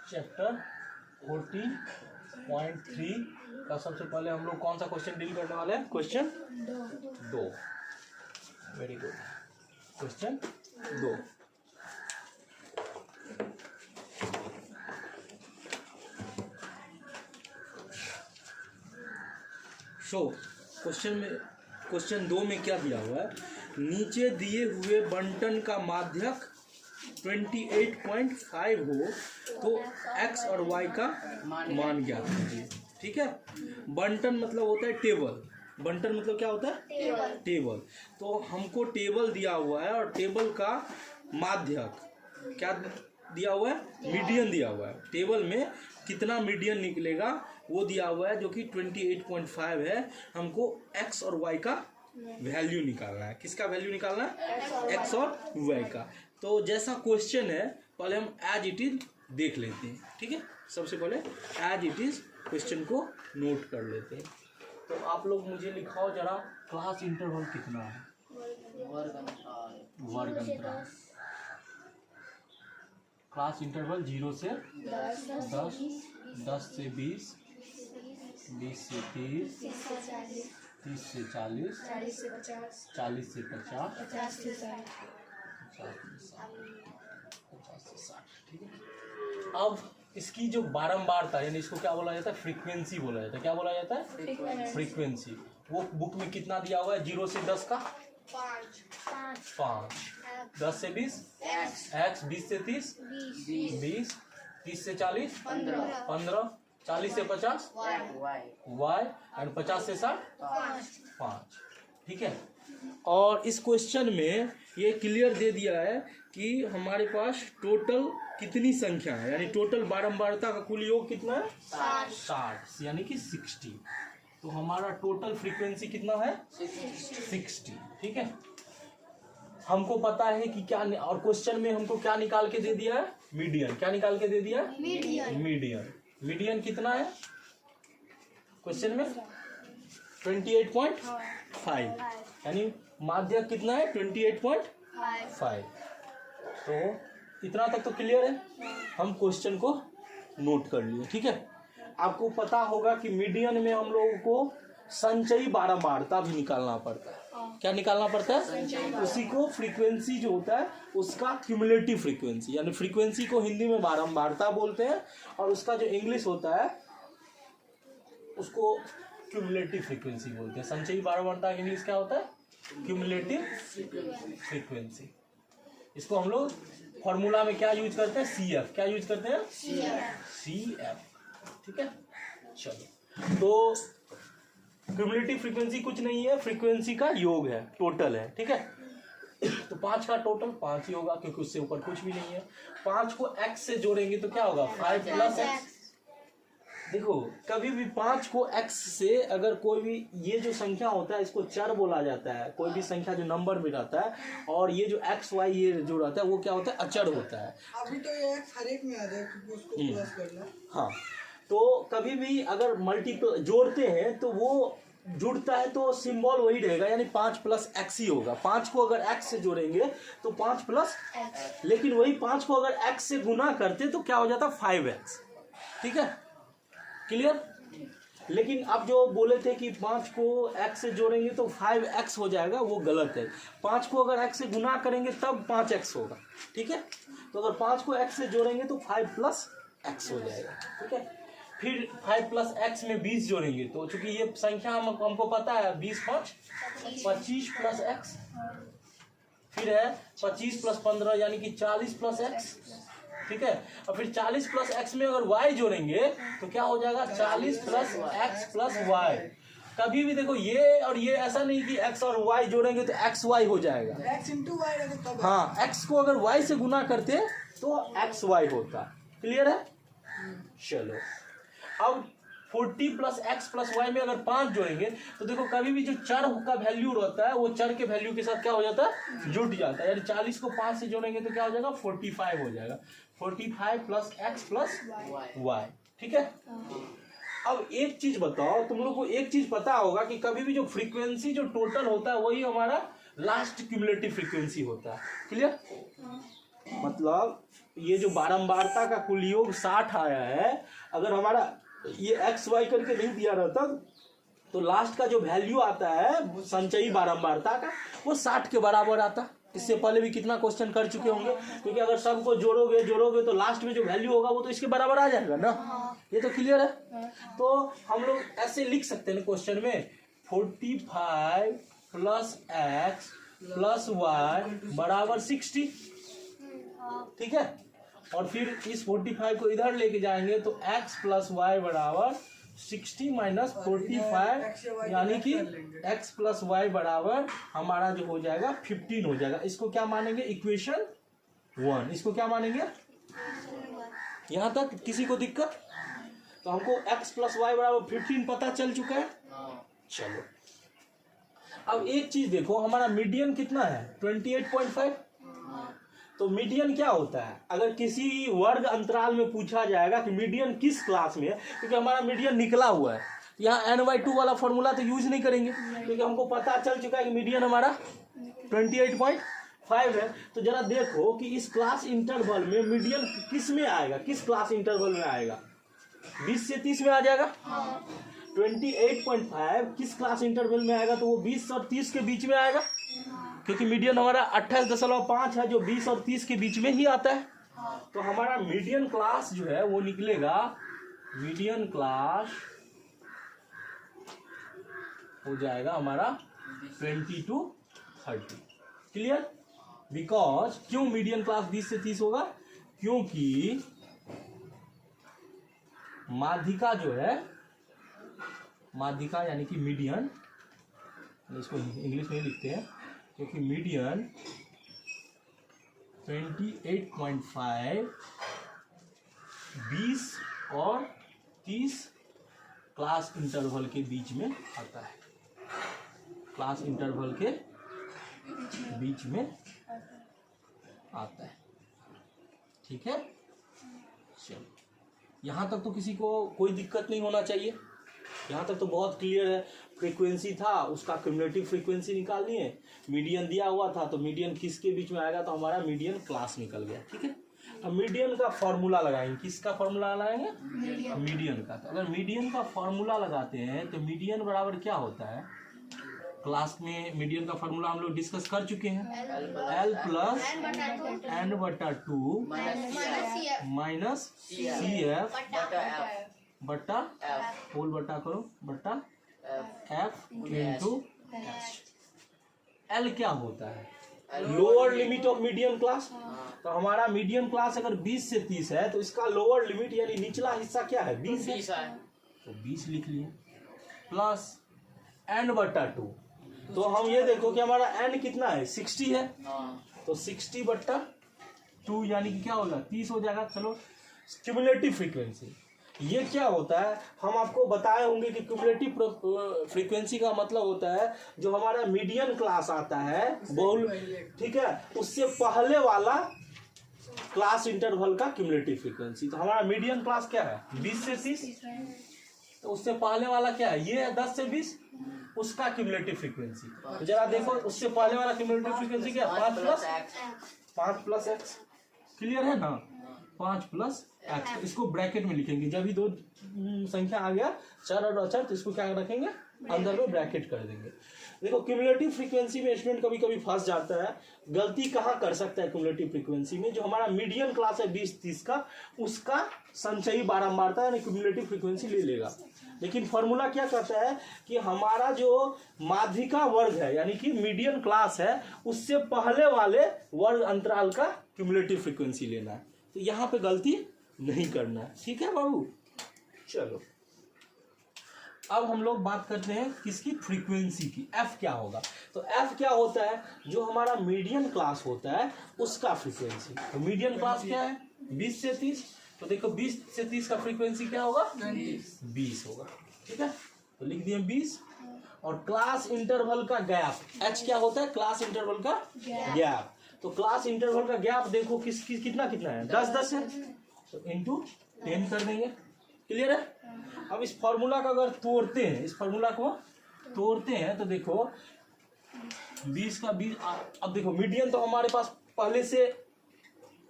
Chapter 14.3 का सबसे पहले हम लोग कौन सा क्वेश्चन डील करने वाले हैं? Question 2। Very good, question 2। So question 2 में क्या दिया हुआ है? नीचे दिए हुए बंटन का माध्यक 28.5 हो तो x और y का मान ज्ञात कीजिए। ठीक है, बंटन मतलब होता है टेबल। बंटन मतलब क्या होता है? टेबल। तो हमको टेबल दिया हुआ है और टेबल का माध्यक क्या दिया हुआ है? मीडियन दिया हुआ है। टेबल में कितना मीडियन निकलेगा वो दिया हुआ है, जो कि 28.5 है। हमको x और y का वैल्यू निकालना है। किसका वैल्यू निकालना है? x और y का। तो जैसा क्वेश्चन है पहले हम एज इट इज देख लेते हैं। ठीक है, सबसे पहले एज इट इज क्वेश्चन को नोट कर लेते हैं। तो आप लोग मुझे लिखाओ जरा, क्लास इंटरवल कितना है? वर्ग अंतराल। क्लास इंटरवल 0 से 10, 10 से 20, 20 से 30, 30 से 40, 40 से 50, 50 से 60, 50 से 60। ठीक है, अब इसकी जो बारंबारता यानी इसको क्या बोला जाता है? फ्रीक्वेंसी बोला जाता है। क्या बोला जाता है? फ्रीक्वेंसी। वो बुक में कितना दिया हुआ है? 0 से 10 का 5, 10 से 20 x, 20 से 30 20, 30 से 40 15, 40 से 50 y और 50 से 60 5। ठीक है, और इस क्वेश्चन में ये क्लियर दे दिया है कि हमारे पास टोटल कितनी संख्या है, यानी टोटल बारंबारता का कुल योग कितना है? 60 यानी कि 60। तो हमारा टोटल फ्रीक्वेंसी कितना है? 60। ठीक है, हमको पता है कि क्या, और क्वेश्चन में हमको क्या निकाल के दे दिया है? मीडियन। क्या निकाल के दे दिया है? मीडियन। मीडियन कितना है क्वेश्चन में? 28.5, यानी माध्यक कितना है? 28.5। तो इतना तक तो क्लियर है। हम क्वेश्चन को नोट कर लिए। ठीक है, आपको पता होगा कि मीडियन में हम लोगों को संचयी बारंबारता भी निकालना पड़ता है। क्या निकालना पड़ता है? उसी को फ्रीक्वेंसी जो होता है उसका क्यूमुलेटिव फ्रीक्वेंसी, यानी फ्रीक्वेंसी को हिंदी में बारंबारता बोलते हैं और उसका जो इंग्लिश होता है उसको क्यूमुलेटिव फ्रीक्वेंसी बोलते हैं। संचयी बारंबारता इंग्लिश क्या होता है? Cumulative frequency. इसको हम लोग फॉर्मूला में क्या यूज करते हैं? CF। क्या यूज करते हैं? CF। ठीक है, चलो। तो क्यूमुलेटिव फ्रीक्वेंसी कुछ नहीं है, फ्रीक्वेंसी का योग है, टोटल है। ठीक है, तो 5 का टोटल 5 ही होगा क्योंकि उससे ऊपर कुछ भी नहीं है। 5 को x से जोड़ेंगे तो क्या होगा? 5 + x। देखो, कभी भी 5 को x से, अगर कोई भी ये जो संख्या होता है इसको चर बोला जाता है। कोई भी संख्या जो नंबर में रहता है, और ये जो x y ये जो रहता है वो क्या होता है? अचर होता है। अभी तो ये x हर एक में आ जाए क्योंकि उसको प्लस करना। हाँ, तो कभी भी अगर मल्टीपल जोड़ते हैं तो वो जुड़ता है तो सिंबल वही रहेगा, यानी 5 + x ही होगा। 5 को अगर x से जोड़ेंगे तो 5 + x, लेकिन वही 5 को अगर x से गुना करते तो क्या हो जाता? 5x। ठीक है, क्लियर? लेकिन अब जो बोले थे कि 5 को x से जोड़ेंगे तो 5x हो जाएगा, वो गलत है। 5 को अगर x से गुना करेंगे तब 5x होगा। ठीक है, तो अगर 5 को x से जोड़ेंगे तो 5 + x हो जाएगा। ठीक है, फिर 5 + x में 20 जोड़ेंगे तो चूंकि ये संख्या हमको पता है 20 × 5 25 + x, फिर है 25 + 15 यानी कि 40 + x। ठीक है, और फिर 40 + x में अगर y जोड़ेंगे तो क्या हो जाएगा? 40 + x + y। कभी भी देखो ये और ये ऐसा नहीं कि x और y जोड़ेंगे तो xy हो जाएगा। x × y रहता तब। हाँ, x को अगर y से गुना करते तो xy होता। क्लियर है? चलो, अब 40 + x + y में अगर 5 जोड़ेंगे तो देखो कभी भी जो चर का वैल्यू रहता है वो चर के वैल्यू के साथ क्या हो जाता है? जुट जाता है। यानी 40 को 5 से जोड़ेंगे तो क्या हो जाएगा? 45 हो जाएगा। 45 + x + y। ठीक है, अब एक चीज बताओ, तुम लोग को एक चीज पता होगा कि कभी भी जो फ्रीक्वेंसी जो टोटल होता है वही हमारा लास्ट क्यूमुलेटिव फ्रीक्वेंसी होता है। क्लियर? मतलब ये जो बारंबारता का कुल योग 60 आया है, अगर हमारा ये एक्स वाई करके नहीं दिया रहता तो लास्ट का जो वैल्यू आता है संचयी बारंबारता का वो 60 के बराबर आता। इससे पहले भी कितना क्वेश्चन कर चुके होंगे, क्योंकि अगर सबको जोड़ोगे तो लास्ट में जो वैल्यू होगा वो तो इसके बराबर आ जाएगा ना। ये तो क्लियर है। तो हम लोग ऐसे लिख सकते हैं क्वेश्चन में 45 प्लस एक्स प्लस वाई बराबर 60, ठीक है। और फिर इस 45 को इधर लेके जाएंगे तो x प्लस वाई बराबर 60 माइनस 45, यानी कि x प्लस वाई बराबर हमारा जो हो जाएगा 15 हो जाएगा। इसको क्या मानेंगे? इक्वेशन 1। इसको क्या मानेंगे? यहाँ तक किसी को दिक्कत? तो हमको x प्लस वाई बराबर 15 पता चल चुका है। चलो अब एक चीज देखो, हमारा मीडियन कितना है? 28.5। तो मीडियन क्या होता है? अगर किसी वर्ग अंतराल में पूछा जाएगा कि मीडियन किस क्लास में है, क्योंकि हमारा मीडियन निकला हुआ है, यहाँ n/2 वाला फॉर्मूला तो यूज नहीं करेंगे, क्योंकि हमको पता चल चुका है कि मीडियन हमारा 28.5 है। तो जरा देखो कि इस क्लास इंटरवल में मीडियन किस में आएगा, किस क्लास इंटरवल में आएगा? 20 से 30 में आ जाएगा। 28.5 किस क्लास इंटरवल में आएगा? तो वो 20 और 30 के बीच में आएगा, क्योंकि मीडियन हमारा 28.5 है जो 20 और 30 के बीच में ही आता है। तो हमारा मीडियन क्लास जो है वो निकलेगा, मीडियन क्लास हो जाएगा हमारा 20 to 30। क्लियर? बिकॉज क्यों मीडियन क्लास 20 से 30 होगा? क्योंकि माध्यिका जो है, माध्यिका यानी कि मीडियन, इसको इंग्लिश में लिखते हैं, क्योंकि मीडियन 28.5 20 और 30 क्लास इंटरवल के बीच में आता है, क्लास इंटरवल के बीच में आता है। ठीक है, चलो यहाँ तक तो किसी को कोई दिक्कत नहीं होना चाहिए। यहाँ तक तो बहुत क्लियर है। फ्रीक्वेंसी था, उसका क्यूमुलेटिव फ्रीक्वेंसी निकालनी है, मीडियन दिया हुआ था तो मीडियन किसके बीच में आएगा, तो हमारा मीडियन क्लास निकल गया। ठीक है, अब मीडियन का फॉर्मूला लगाएंगे। किसका फॉर्मूला लगाएंगे? मीडियन का। तो अगर मीडियन का फॉर्मूला लगाते हैं तो मीडियन बराबर क्या होता है? क्लास में मीडियन का फॉर्मूला हम लोग डिस्कस कर चुके हैं, L plus n/2 minus CF बट्टा होल बट्टा करो बट्टा F इंटू L क्या होता है? Lower limit of median class. तो हमारा मीडियन क्लास अगर 20 से 30 है तो इसका लोअर लिमिट यानी निचला हिस्सा क्या है? 20 है, तो 20 लिख लिए प्लस n/2। तो हम ये देखो कि हमारा n कितना है? 60 है, तो 60/2 यानी कि क्या होगा? 30 हो जाएगा। चलो क्यूमुलेटिव फ्रीक्वेंसी ये क्या होता है? हम आपको बताए होंगे कि क्यूमुलेटिव फ्रीक्वेंसी का मतलब होता है जो हमारा मीडियन क्लास आता है बहुल, ठीक है, उससे पहले वाला क्लास इंटरवल का क्यूमुलेटिव फ्रीक्वेंसी। तो हमारा मीडियन क्लास क्या है? 20 से 30। तो उससे पहले वाला क्या है? ये है 10 से 20, उसका क्यूमुलेटिव फ्रीक्वेंसी। तो जरा देखो उससे पहले वाला क्यूमुलेटिव फ्रीक्वेंसी क्या? 5 प्लस एक्स। क्लियर है ना? 5 प्लस एक्स। तो इसको ब्रैकेट में लिखेंगे। जब भी दो संख्या आ गया चर और अचर तो इसको क्या रखेंगे? अंदर में ब्रैकेट कर देंगे। देखो क्यूमुलेटिव फ्रीक्वेंसी में स्टूडेंट कभी कभी फंस जाता है। गलती कहाँ कर सकता है क्यूमुलेटिव फ्रीक्वेंसी में? जो हमारा मीडियन क्लास है 20-30 का, उसका संचयी बारंबारता यानी क्यूमुलेटिव फ्रीक्वेंसी ले लेगा। लेकिन फॉर्मूला क्या कहता है कि हमारा जो माध्यिका वर्ग है यानी कि मीडियन क्लास है उससे पहले वाले वर्ग अंतराल का क्यूमुलेटिव फ्रीक्वेंसी लेना है। तो यहाँ पे गलती नहीं करना है। ठीक है बाबू? चलो अब हम लोग बात करते हैं किसकी? फ्रीक्वेंसी की। एफ क्या होगा? तो एफ क्या होता है? जो हमारा मीडियन क्लास होता है उसका फ्रीक्वेंसी। तो मीडियन क्लास क्या है? 20 से 30। तो देखो 20 से 30 का फ्रीक्वेंसी क्या होगा? 20 होगा। ठीक है, तो लिख दिए 20। और क्लास इंटरवल का गैप एच क्या होता है? क्लास इंटरवल का गैप। तो क्लास इंटरवल का गैप देखो कितना है? 10 है, तो इंटू 10 कर देंगे। क्लियर है? अब इस फॉर्मूला का अगर तोड़ते हैं, इस फॉर्मूला को तोड़ते हैं तो देखो 20 का 20। अब देखो मीडियन तो हमारे पास पहले से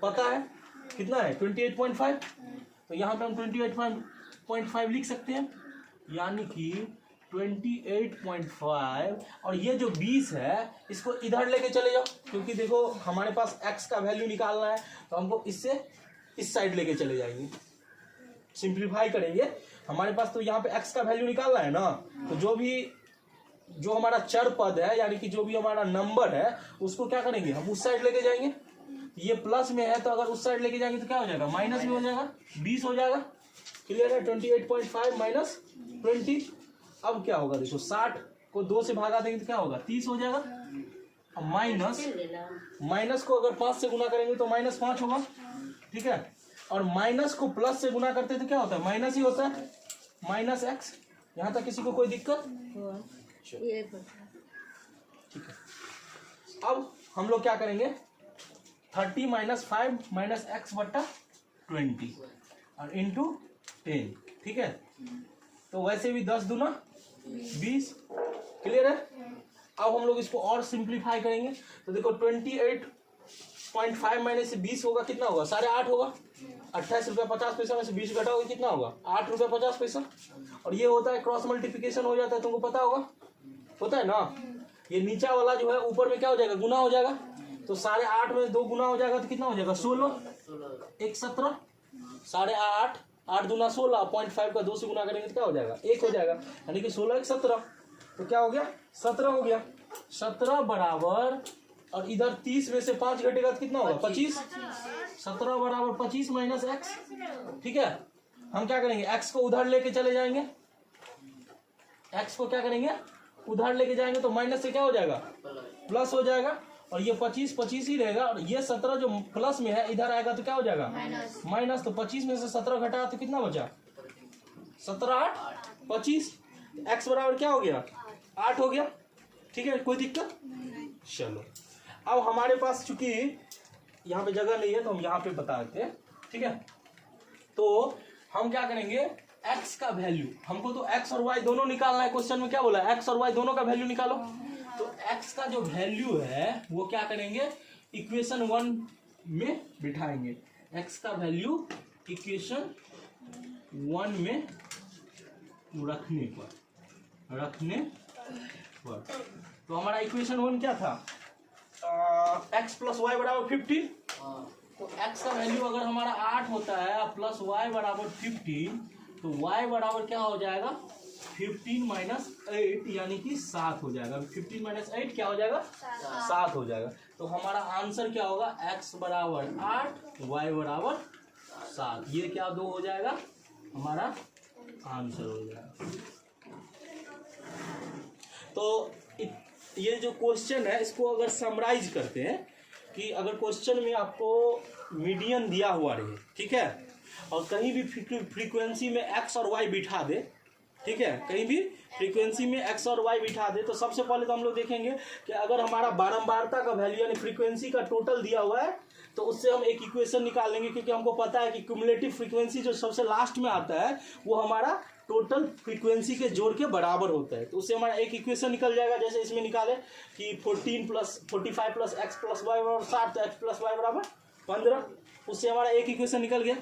पता है कितना है 28.5, तो यहाँ पे हम 28.5 लिख सकते हैं, यानी कि 28.5। और ये जो 20 है इसको इधर लेके चले जाओ, क्योंकि देखो हमारे पास x का वैल्यू निकालना है, तो हमको इससे इस साइड लेके चले जाएंगे, सिंप्लीफाई करेंगे। हमारे पास तो यहाँ पे x का वैल्यू निकालना है ना, तो जो हमारा चर पद है यानी कि जो भी हमारा नंबर है उसको क्या करेंगे, हम उस साइड लेके जाएंगे। ये प्लस में है तो अगर उस साइड लेके जाएंगे तो क्या हो जाएगा, माइनस में हो जाएगा, 20 हो जाएगा। क्लियर है, 28.5 माइनस 20। अब क्या होगा देखो, 60 को 2 से भागा देंगे तो क्या होगा, 30 हो जाएगा। अब माइनस को अगर 5 से गुना करेंगे तो -5 होगा, ठीक है। और माइनस को प्लस से गुना करते तो क्या होता है, माइनस ही होता है, -x। यहाँ तक किसी को कोई दिक्कत, ठीक है। अब हम लोग क्या करेंगे, 30 - 5 - x बट्टा 20 और इंटू 10, ठीक है। तो वैसे भी 10 दूना 20। क्लियर है। अब हम लोग इसको और सिंप्लीफाई करेंगे, तो देखो 28.5 में से 20 होगा, कितना होगा, 8.5 होगा। 28 रुपये 50 पैसा में से 20 घटाओगे कितना होगा, 8 रुपये 50 पैसा। और ये होता है क्रॉस मल्टीप्लिकेशन हो जाता है, तुमको पता होगा, होता है ना। ये नीचा वाला जो है ऊपर में क्या हो जाएगा, गुना हो जाएगा। तो 8.5 में 2 गुना हो जाएगा तो कितना हो जाएगा, 16, 1 17, 8.5, 8 दूना 16, 0.5 का 2 से गुना करेंगे तो क्या हो जाएगा, 1 हो जाएगा, यानी कि 16 1 17। तो क्या हो गया, 17 हो गया। 17 बराबर, और इधर 30 में से 5 घटेगा तो कितना होगा, 25। 17 बराबर 25 माइनस x, ठीक है। हम क्या करेंगे, x को उधर लेके चले जाएंगे, x को क्या करेंगे, उधर लेके जाएंगे तो माइनस से क्या हो जाएगा, प्लस हो जाएगा। और ये 25 25 ही रहेगा, और ये 17 जो प्लस में है इधर आएगा तो क्या हो जाएगा, माइनस। तो 25 में से 17 घटाया तो कितना बचा, 17 8 25। x बराबर क्या हो गया, 8 हो गया, ठीक है। कोई दिक्कत, चलो। अब हमारे पास चूंकि यहाँ पे जगह नहीं है तो हम यहाँ पे बता देते हैं, ठीक है। तो हम क्या करेंगे, x का वैल्यू, हमको तो x और y दोनों निकालना है। क्वेश्चन में क्या बोला है, x और y दोनों का वैल्यू निकालो। तो x का जो वैल्यू है वो क्या करेंगे, इक्वेशन 1 में बिठाएंगे। x का वैल्यू इक्वेशन 1 में रखने पर तो हमारा इक्वेशन 1 क्या था, x + y = 15। तो x का वैल्यू अगर हमारा 8 होता है प्लस y = 15, तो y बराबर क्या हो जाएगा, 15 - 8 यानी कि 7 हो जाएगा। 15 - 8 क्या हो जाएगा, 7 हो जाएगा। तो हमारा आंसर क्या होगा, x बराबर 8 y बराबर 7। ये क्या 2 हो जाएगा, हमारा आंसर हो जाएगा। तो ये जो क्वेश्चन है इसको अगर समराइज करते हैं, कि अगर क्वेश्चन में आपको मीडियन दिया हुआ रहे, ठीक है, और कहीं भी फ्रीक्वेंसी में x और y बिठा दे, ठीक है, कहीं भी फ्रीक्वेंसी में x और y बिठा दे, तो सबसे पहले तो हम लोग देखेंगे कि अगर हमारा बारंबारता का वैल्यू यानी फ्रीक्वेंसी का टोटल दिया हुआ है तो उससे हम एक इक्वेशन निकाल लेंगे, क्योंकि हमको पता है कि क्यूमुलेटिव फ्रीक्वेंसी जो सबसे लास्ट में आता है वो हमारा टोटल फ्रीक्वेंसी के जोड़ के बराबर होता है। तो उससे हमारा एक इक्वेशन निकल जाएगा। जैसे इसमें निकाले कि 45 + x + y = 7, तो x + y = 15, उससे हमारा एक इक्वेशन निकल गया।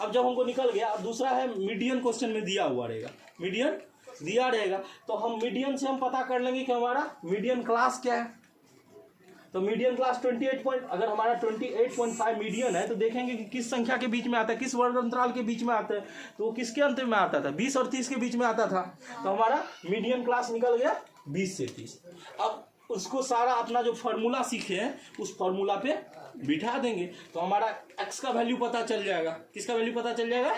अब जब हमको निकल गया, अब दूसरा है मीडियन, क्वेश्चन में दिया हुआ रहेगा, मीडियन दिया रहेगा, तो हम मीडियन से हम पता कर लेंगे कि हमारा मीडियन क्लास क्या है। तो मीडियन क्लास 28 अगर हमारा 28.5 मीडियन है तो देखेंगे कि किस संख्या के बीच में आता है, किस वर्ग अंतराल के बीच में आता है। तो वो किसके अंत में आता था, 20 और 30 के बीच में आता था। तो हमारा मीडियन क्लास निकल गया 20 से 30। अब उसको सारा अपना जो फॉर्मूला सीखे हैं उस फॉर्मूला पे बिठा देंगे, तो हमारा x का वैल्यू पता चल जाएगा। किसका वैल्यू पता चल जाएगा,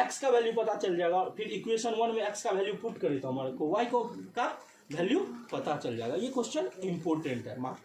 x का वैल्यू पता चल जाएगा। और फिर इक्वेशन 1 में x का वैल्यू पुट करें तो हमारे को y का वैल्यू पता चल जाएगा। ये क्वेश्चन इंपॉर्टेंट है, मार्क कर।